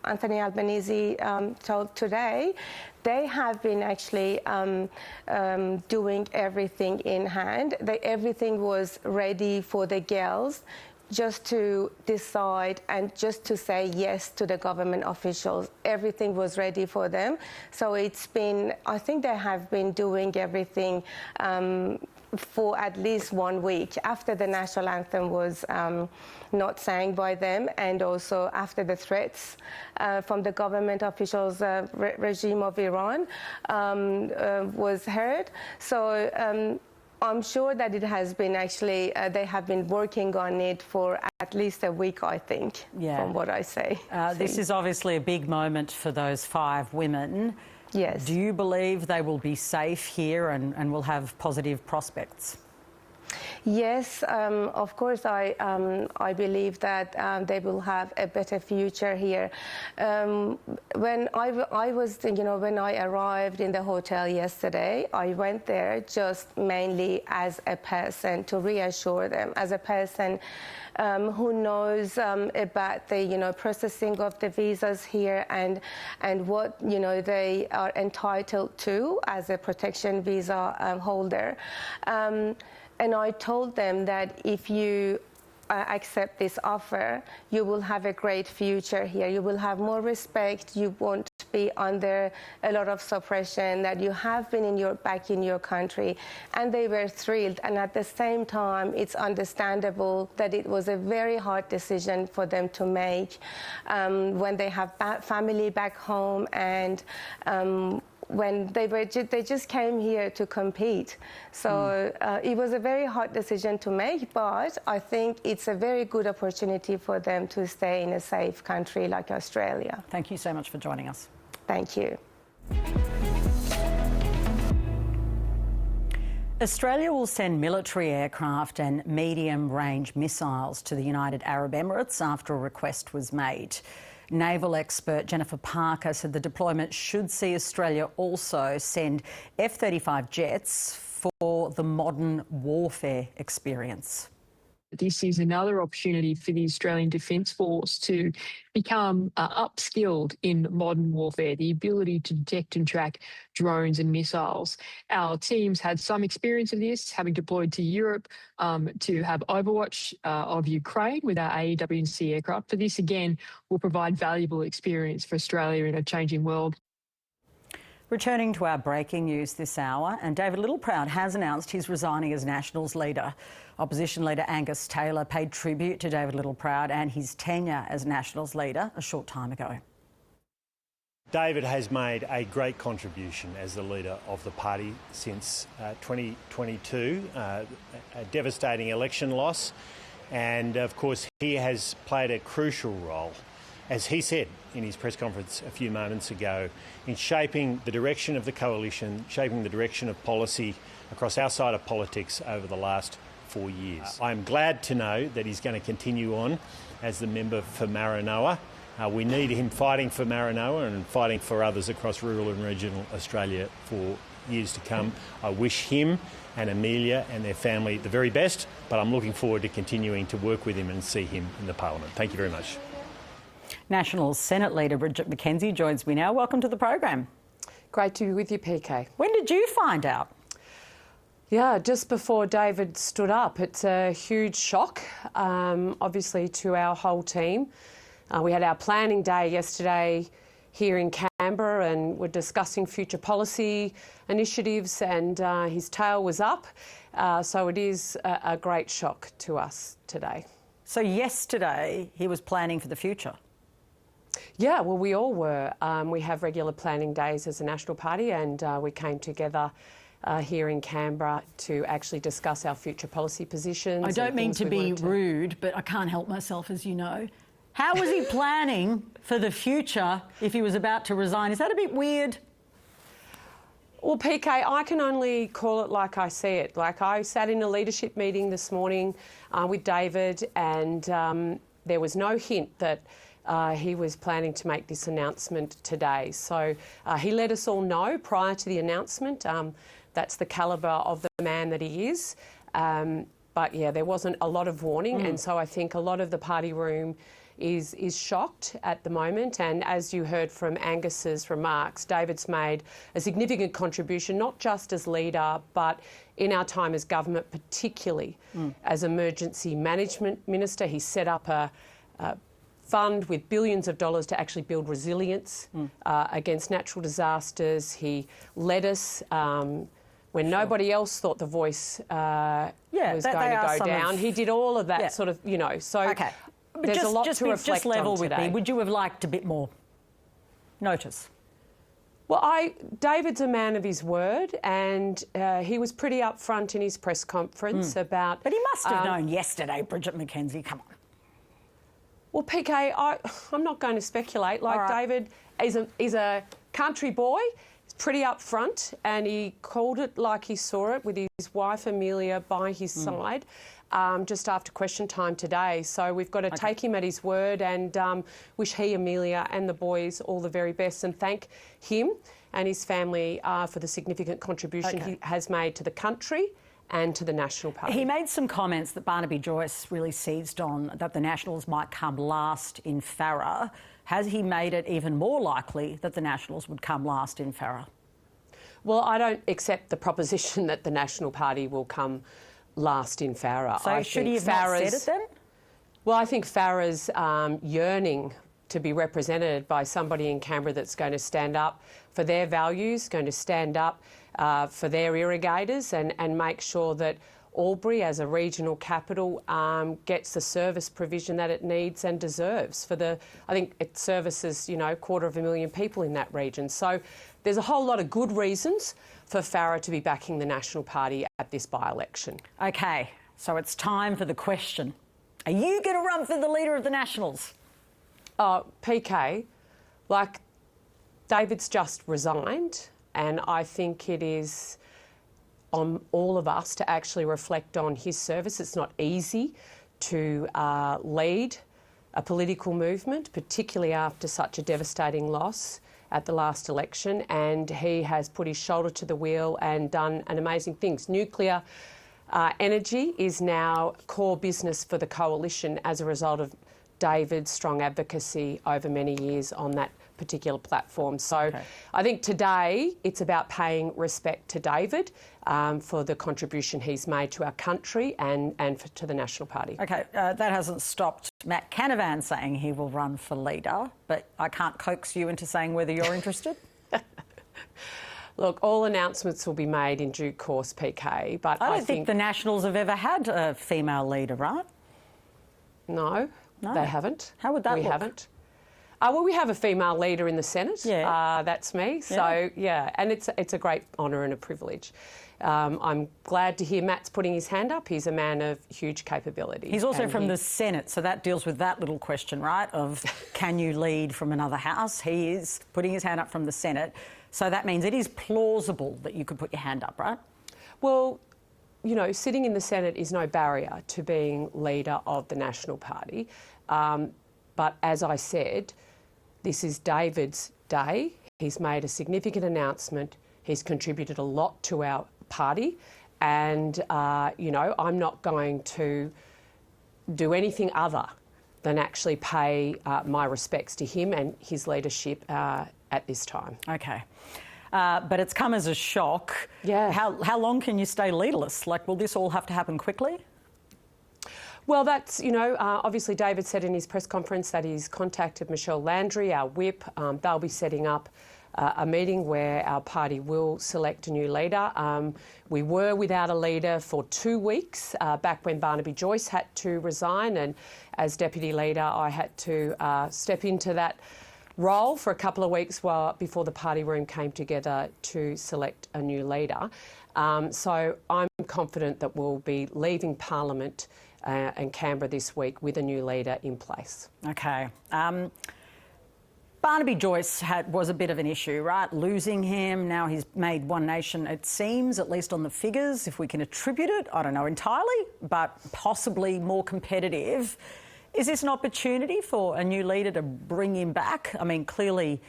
Anthony Albanese told today, they have been actually doing everything in hand. Everything was ready for the girls just to decide and just to say yes to the government officials. Everything was ready for them. So it's been, I think they have been doing everything for at least 1 week after the national anthem was not sang by them, and also after the threats from the government officials, regime of Iran was heard. So I'm sure that it has been actually, they have been working on it for at least a week, I think, from what I say. This is obviously a big moment for those 5 women. Yes. Do you believe they will be safe here and will have positive prospects? Yes, of course. I believe that they will have a better future here. When I was, when I arrived in the hotel yesterday, I went there just mainly as a person to reassure them, as a person who knows about the processing of the visas here and what they are entitled to as a protection visa holder. And I told them that if you accept this offer, you will have a great future here. You will have more respect. You won't be under a lot of suppression that you have been back in your country. And they were thrilled. And at the same time, it's understandable that it was a very hard decision for them to make when they have family back home and when they just came here to compete. So it was a very hard decision to make, but I think it's a very good opportunity for them to stay in a safe country like Australia. Thank you so much for joining us. Thank you. Australia will send military aircraft and medium-range missiles to the United Arab Emirates after a request was made. Naval expert Jennifer Parker said the deployment should see Australia also send F-35 jets for the modern warfare experience. This is another opportunity for the Australian Defence Force to become upskilled in modern warfare, the ability to detect and track drones and missiles. Our teams had some experience of this, having deployed to Europe to have overwatch of Ukraine with our AEW&C aircraft. But this, again, will provide valuable experience for Australia in a changing world. Returning to our breaking news this hour, and David Littleproud has announced he's resigning as Nationals leader. Opposition leader Angus Taylor paid tribute to David Littleproud and his tenure as Nationals leader a short time ago. David has made a great contribution as the leader of the party since 2022, a devastating election loss, and of course he has played a crucial role, as he said in his press conference a few moments ago, in shaping the direction of the coalition, shaping the direction of policy across our side of politics over the last 4 years. I'm glad to know that he's going to continue on as the member for Maranoa. We need him fighting for Maranoa and fighting for others across rural and regional Australia for years to come. I wish him and Amelia and their family the very best, but I'm looking forward to continuing to work with him and see him in the Parliament. Thank you very much. National Senate leader Bridget McKenzie joins me now. Welcome to the program. Great to be with you, PK. When did you find out? Yeah, just before David stood up. It's a huge shock, obviously, to our whole team. We had our planning day yesterday here in Canberra and we're discussing future policy initiatives, and his tail was up. So it is a great shock to us today. So yesterday he was planning for the future? Yeah, well, we all were. We have regular planning days as a national party, and we came together here in Canberra to actually discuss our future policy positions. I don't mean to be rude, but I can't help myself, as you know. How was he planning for the future if he was about to resign? Is that a bit weird? Well, PK, I can only call it like I see it. Like, I sat in a leadership meeting this morning with David, and there was no hint that he was planning to make this announcement today. So he let us all know prior to the announcement. That's the calibre of the man that he is. But yeah, there wasn't a lot of warning, and so I think a lot of the party room is shocked at the moment. And as you heard from Angus's remarks, David's made a significant contribution, not just as leader, but in our time as government, particularly as emergency management minister. He set up a fund with billions of dollars to actually build resilience against natural disasters. He led us when nobody else thought the voice was going to go down. He did all of that sort of, so okay. But there's a lot to reflect just level on with today. me. Would you have liked a bit more notice? Well, David's a man of his word, and he was pretty upfront in his press conference about... But he must have known yesterday, Bridget McKenzie, come on. Well, PK, I'm not going to speculate. Like, David is a country boy, pretty upfront, and he called it like he saw it with his wife Amelia by his side just after question time today. So we've got to take him at his word and wish he, Amelia and the boys all the very best, and thank him and his family for the significant contribution he has made to the country and to the National Party. He made some comments that Barnaby Joyce really seized on, that the Nationals might come last in Farrer. Has he made it even more likely that the Nationals would come last in Farrer? Well, I don't accept the proposition that the National Party will come last in Farrer. So should he have not said it then? Well, I think Farrer's yearning to be represented by somebody in Canberra that's going to stand up for their values, going to stand up for their irrigators and make sure that Albury, as a regional capital, gets the service provision that it needs and deserves. I think it services, 250,000 people in that region. So there's a whole lot of good reasons for Farrer to be backing the National Party at this by-election. OK, so it's time for the question. Are you going to run for the leader of the Nationals? PK, David's just resigned, and I think it is on all of us to actually reflect on his service. It's not easy to lead a political movement, particularly after such a devastating loss at the last election, and he has put his shoulder to the wheel and done amazing things. Nuclear energy is now core business for the coalition as a result of David's strong advocacy over many years on that particular platform. So I think today it's about paying respect to David for the contribution he's made to our country and to the National Party. OK, that hasn't stopped Matt Canavan saying he will run for leader, but I can't coax you into saying whether you're interested. Look, all announcements will be made in due course, PK, but I don't think the Nationals have ever had a female leader, right? No, they haven't. How would that look? We haven't. Well, we have a female leader in the Senate. Yeah. That's me. So, and it's a great honour and a privilege. I'm glad to hear Matt's putting his hand up. He's a man of huge capability. He's also from the Senate, so that deals with that little question, right, of can you lead from another house? He is putting his hand up from the Senate, so that means it is plausible that you could put your hand up, right? Well, sitting in the Senate is no barrier to being leader of the National Party. But as I said, this is David's day. He's made a significant announcement. He's contributed a lot to our party. And, I'm not going to do anything other than actually pay my respects to him and his leadership at this time. OK. But it's come as a shock. Yeah. How long can you stay leaderless? Will this all have to happen quickly? Well, that's, obviously David said in his press conference that he's contacted Michelle Landry, our whip. They'll be setting up a meeting where our party will select a new leader. We were without a leader for 2 weeks back when Barnaby Joyce had to resign, and as deputy leader I had to step into that role for a couple of weeks before the party room came together to select a new leader. So I'm confident that we'll be leaving Parliament and Canberra this week with a new leader in place. OK. Barnaby Joyce was a bit of an issue, right? Losing him, now he's made One Nation, it seems, at least on the figures, if we can attribute it, I don't know entirely, but possibly more competitive. Is this an opportunity for a new leader to bring him back? I mean, clearly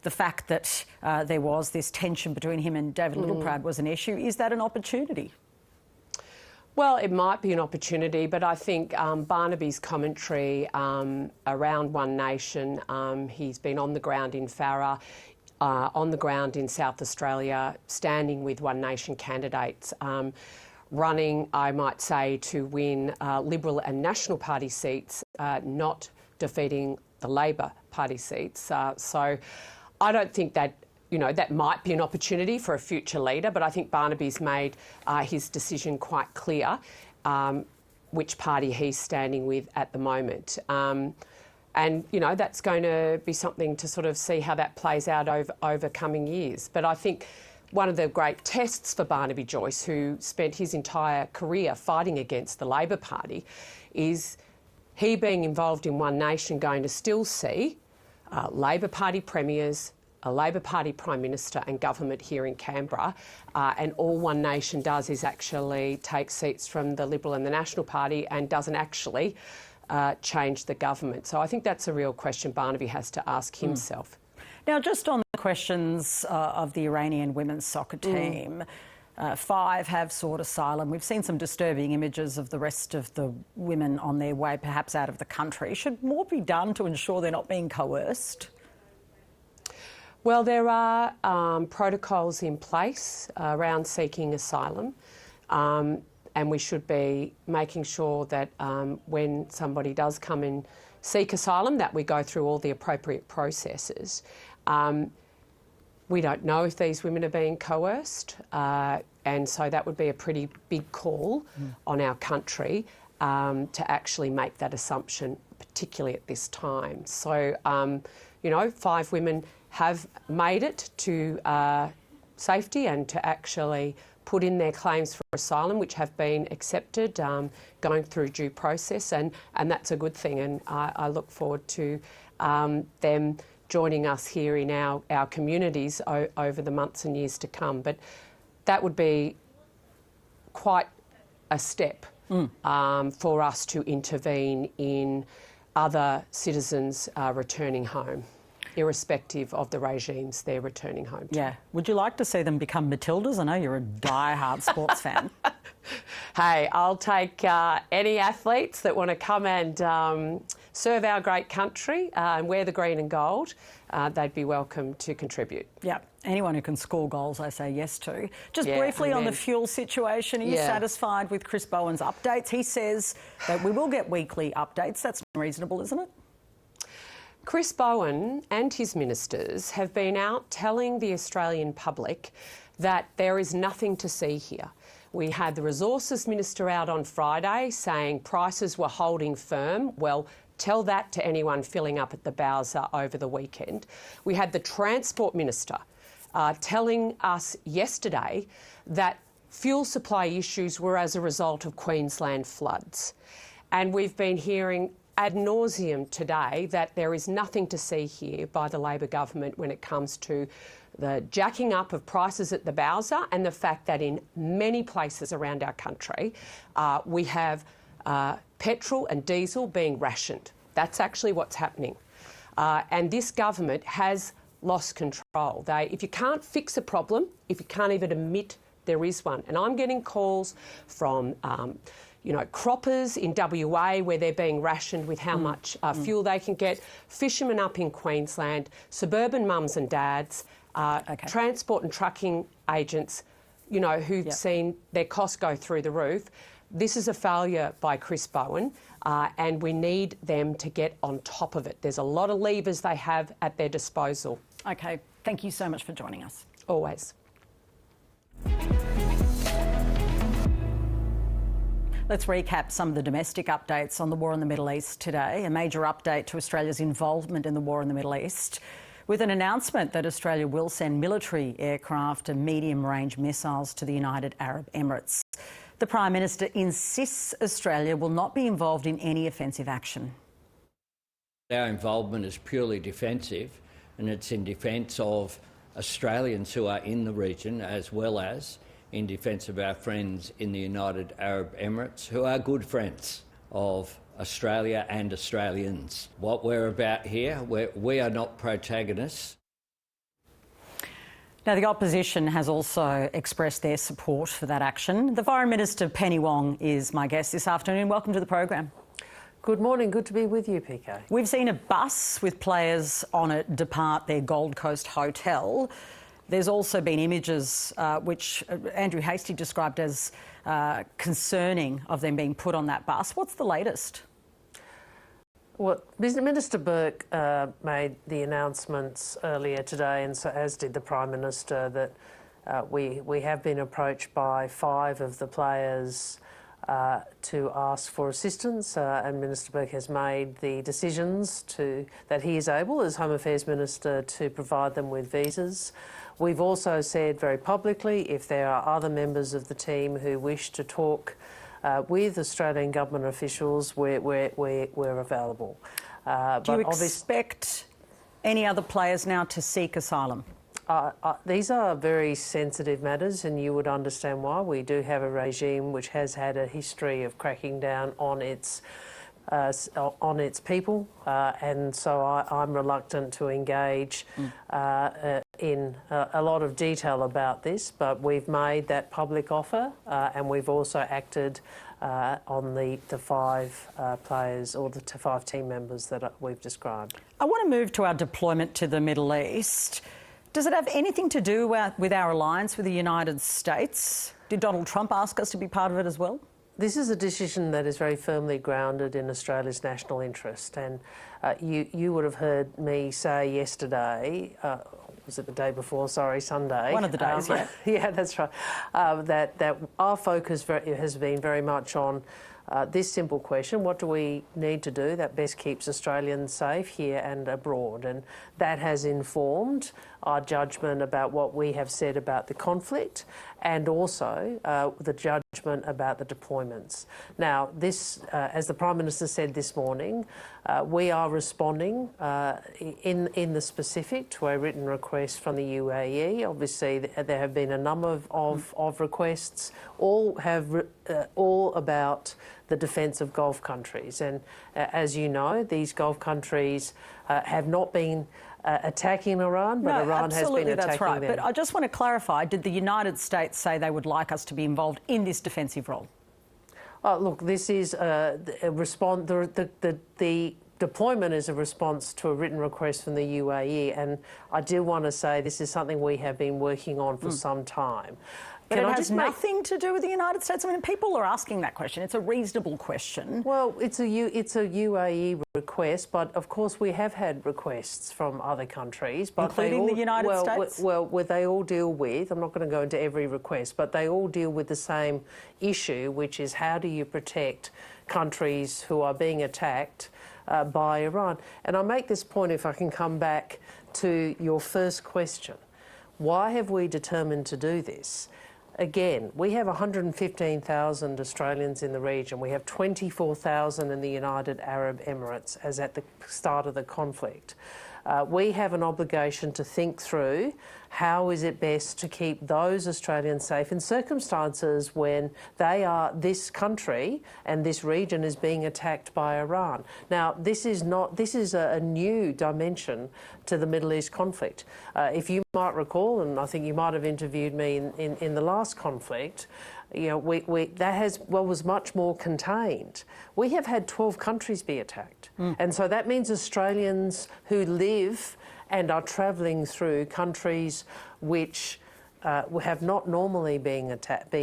the fact that there was this tension between him and David Littleproud was an issue. Is that an opportunity? Well, it might be an opportunity, but I think Barnaby's commentary around One Nation, he's been on the ground in Farrer, on the ground in South Australia, standing with One Nation candidates, running, I might say, to win Liberal and National Party seats, not defeating the Labor Party seats. So I don't think that that might be an opportunity for a future leader, but I think Barnaby's made his decision quite clear which party he's standing with at the moment. And, that's going to be something to sort of see how that plays out over coming years. But I think one of the great tests for Barnaby Joyce, who spent his entire career fighting against the Labor Party, is he being involved in One Nation going to still see Labor Party premiers a Labor Party Prime Minister and government here in Canberra, and all One Nation does is actually take seats from the Liberal and the National Party and doesn't actually change the government. So I think that's a real question Barnaby has to ask himself. Now, just on the questions of the Iranian women's soccer team, 5 have sought asylum. We've seen some disturbing images of the rest of the women on their way, perhaps out of the country. Should more be done to ensure they're not being coerced? Well, there are protocols in place around seeking asylum, and we should be making sure that when somebody does come and seek asylum, that we go through all the appropriate processes. We don't know if these women are being coerced, and so that would be a pretty big call on our country to actually make that assumption, particularly at this time. So, 5 women have made it to safety and to actually put in their claims for asylum, which have been accepted, going through due process, and that's a good thing. And I look forward to them joining us here in our communities over the months and years to come. But that would be quite a step for us to intervene in other citizens returning home, irrespective of the regimes they're returning home to. Yeah. Would you like to see them become Matildas? I know you're a die-hard sports fan. Hey, I'll take any athletes that want to come and serve our great country and wear the green and gold. They'd be welcome to contribute. Yeah. Anyone who can score goals, I say yes to. Just briefly on the fuel situation, are you satisfied with Chris Bowen's updates? He says that we will get weekly updates. That's reasonable, isn't it? Chris Bowen and his ministers have been out telling the Australian public that there is nothing to see here. We had the Resources Minister out on Friday saying prices were holding firm. Well, tell that to anyone filling up at the Bowser over the weekend. We had the Transport Minister telling us yesterday that fuel supply issues were as a result of Queensland floods. And we've been hearing ad nauseum today that there is nothing to see here by the Labor government when it comes to the jacking up of prices at the Bowser and the fact that in many places around our country we have petrol and diesel being rationed. That's actually what's happening. And this government has lost control. If you can't fix a problem, if you can't even admit there is one, and I'm getting calls from croppers in WA where they're being rationed with how much fuel they can get, fishermen up in Queensland, suburban mums and dads, transport and trucking agents, who've seen their costs go through the roof. This is a failure by Chris Bowen, and we need them to get on top of it. There's a lot of levers they have at their disposal. OK, thank you so much for joining us. Always. Let's recap some of the domestic updates on the war in the Middle East today. A major update to Australia's involvement in the war in the Middle East, with an announcement that Australia will send military aircraft and medium-range missiles to the United Arab Emirates. The Prime Minister insists Australia will not be involved in any offensive action. Our involvement is purely defensive, and it's in defence of Australians who are in the region, as well as in defence of our friends in the United Arab Emirates, who are good friends of Australia and Australians. What we're about here, we are not protagonists. Now, the opposition has also expressed their support for that action. The Foreign Minister, Penny Wong, is my guest this afternoon. Welcome to the program. Good morning. Good to be with you, PK. We've seen a bus with players on it depart their Gold Coast hotel. There's also been images which Andrew Hastie described as concerning of them being put on that bus. What's the latest? Well, Minister Burke made the announcements earlier today, and so as did the Prime Minister, that we have been approached by 5 of the players to ask for assistance, and Minister Burke has made the decisions that he is able, as Home Affairs Minister, to provide them with visas. We've also said very publicly if there are other members of the team who wish to talk with Australian government officials, we're available. Do you expect any other players now to seek asylum? These are very sensitive matters, and you would understand why. We do have a regime which has had a history of cracking down on its people, and so I'm reluctant to engage in a lot of detail about this, but we've made that public offer, and we've also acted on the 5 players or the 5 team members that we've described. I want to move to our deployment to the Middle East. Does it have anything to do with our alliance with the United States? Did Donald Trump ask us to be part of it as well? This is a decision that is very firmly grounded in Australia's national interest, and you would have heard me say yesterday, was it the day before? Sorry, Sunday. One of the days, yeah. Yeah, that's right. That our focus has been very much on this simple question: what do we need to do that best keeps Australians safe here and abroad? And that has informed our judgment about what we have said about the conflict, and also the judgment about the deployments. Now, this, as the Prime Minister said this morning, we are responding in the specific to a written request from the UAE. Obviously, there have been a number of requests, all about the defence of Gulf countries. And as you know, these Gulf countries have not been attacking Iran, but Iran has been attacking that's right. them. But I just want to clarify, did the United States say they would like us to be involved in this defensive role? Look, this is a response. The deployment is a response to a written request from the UAE, and I do want to say this is something we have been working on for some time. But it has nothing to do with the United States? I mean, people are asking that question. It's a reasonable question. Well, it's a UAE request, but of course we have had requests from other countries. But including the United States? Well, they all deal with, I'm not going to go into every request, but they all deal with the same issue, which is how do you protect countries who are being attacked by Iran? And I make this point, if I can come back to your first question. Why have we determined to do this? Again, we have 115,000 Australians in the region. We have 24,000 in the United Arab Emirates as at the start of the conflict. We have an obligation to think through how is it best to keep those Australians safe in circumstances when this country and this region is being attacked by Iran. Now, this is a new dimension to the Middle East conflict. If you might recall, and I think you might have interviewed me in the last conflict, you know, was much more contained. We have had 12 countries be attacked. And so that means Australians who live and are travelling through countries which have not normally been attacked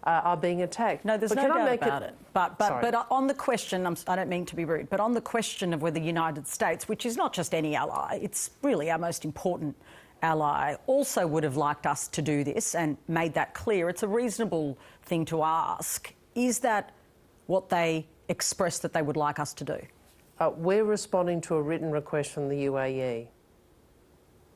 are being attacked. No, there's no doubt about it. But on the question, I don't mean to be rude, but on the question of whether the United States, which is not just any ally, it's really our most important ally, also would have liked us to do this and made that clear, it's a reasonable thing to ask. Is that what they expressed that they would like us to do? We're responding to a written request from the UAE.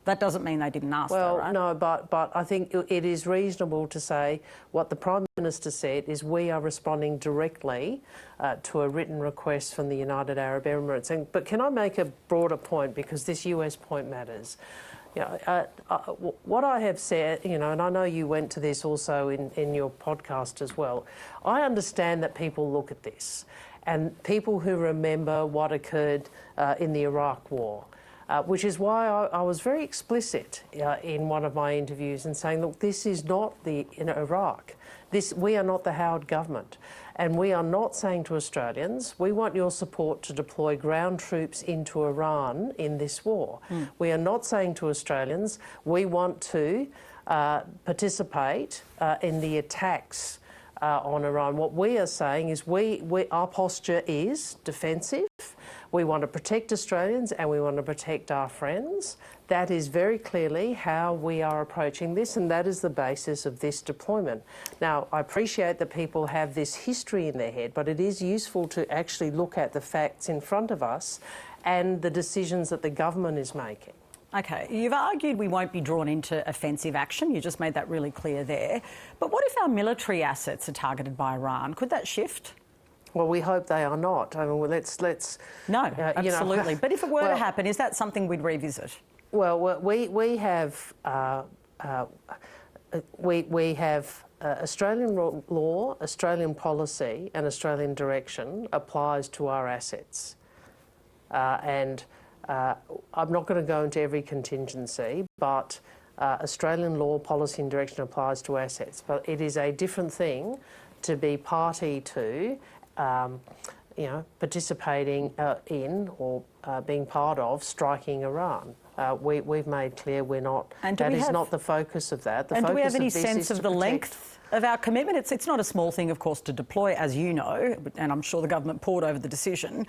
That doesn't mean they didn't ask, though, right? No, but I think it is reasonable to say what the Prime Minister said is we are responding directly to a written request from the United Arab Emirates. But can I make a broader point, because this US point matters? You know, what I have said, you know, and I know you went to this also in your podcast as well, I understand that people look at this and people who remember what occurred in the Iraq War, which is why I was very explicit in one of my interviews in saying, look, this is not in Iraq. We are not the Howard government. And we are not saying to Australians, we want your support to deploy ground troops into Iran in this war. We are not saying to Australians, we want to participate in the attacks on Iran. What we are saying is our posture is defensive. We want to protect Australians and we want to protect our friends. That is very clearly how we are approaching this, and that is the basis of this deployment. Now, I appreciate that people have this history in their head, but it is useful to actually look at the facts in front of us and the decisions that the government is making. OK, you've argued we won't be drawn into offensive action. You just made that really clear there. But what if our military assets are targeted by Iran? Could that shift? Well, we hope they are not. I mean, let's No, absolutely. But if it were to happen, is that something we'd revisit? Well, we have Australian law, Australian policy, and Australian direction applies to our assets, and I'm not going to go into every contingency, but Australian law, policy, and direction applies to assets. But it is a different thing to be party to, participating in or being part of striking Iran. We've made clear we're not. That is not the focus of that. And do we have any sense of the length of our commitment? It's not a small thing, of course, to deploy, as you know, and I'm sure the government pored over the decision.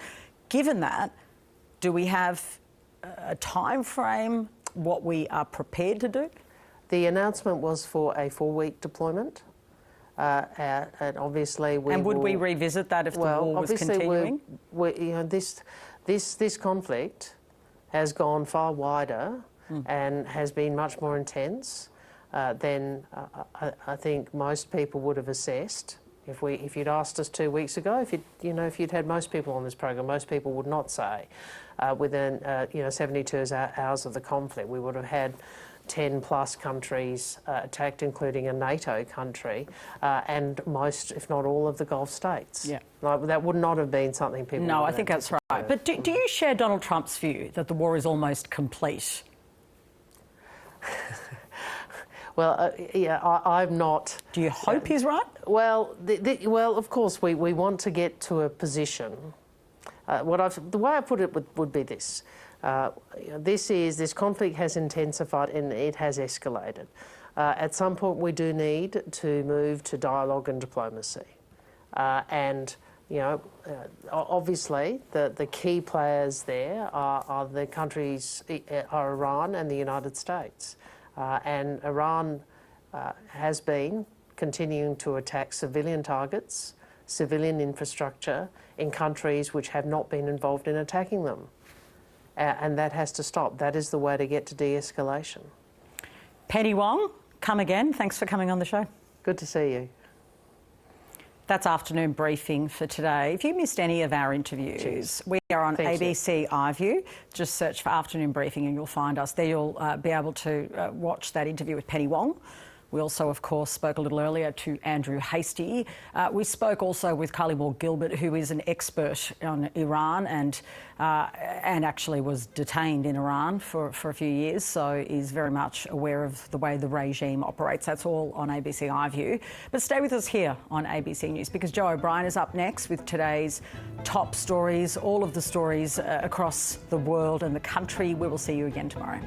Given that, do we have a time frame, what we are prepared to do? The announcement was for a 4-week deployment. And obviously would we revisit that if the war was continuing? This conflict has gone far wider and has been much more intense than I think most people would have assessed. If you'd asked us 2 weeks ago, if you'd had most people on this program, most people would not say within 72 hours of the conflict we would have had 10 plus countries attacked, including a NATO country, and most, if not all, of the Gulf states. Yeah. That would not have been something people No, would I think that's right. But do you share Donald Trump's view that the war is almost complete? Well, I'm not. Do you hope he's right? Well, of course, we want to get to a position. The way I put it would be this. This conflict has intensified and it has escalated. At some point, we do need to move to dialogue and diplomacy. Obviously, the key players there are the countries, are Iran and the United States. And Iran has been continuing to attack civilian targets, civilian infrastructure in countries which have not been involved in attacking them. And that has to stop. That is the way to get to de-escalation. Penny Wong, come again. Thanks for coming on the show. Good to see you. That's afternoon briefing for today. If you missed any of our interviews, we are on ABC iView. Just search for afternoon briefing and you'll find us. There you'll be able to watch that interview with Penny Wong. We also, of course, spoke a little earlier to Andrew Hastie. We spoke also with Kylie Moore-Gilbert, who is an expert on Iran and actually was detained in Iran for a few years, so is very much aware of the way the regime operates. That's all on ABC iView. But stay with us here on ABC News because Joe O'Brien is up next with today's top stories, all of the stories across the world and the country. We will see you again tomorrow.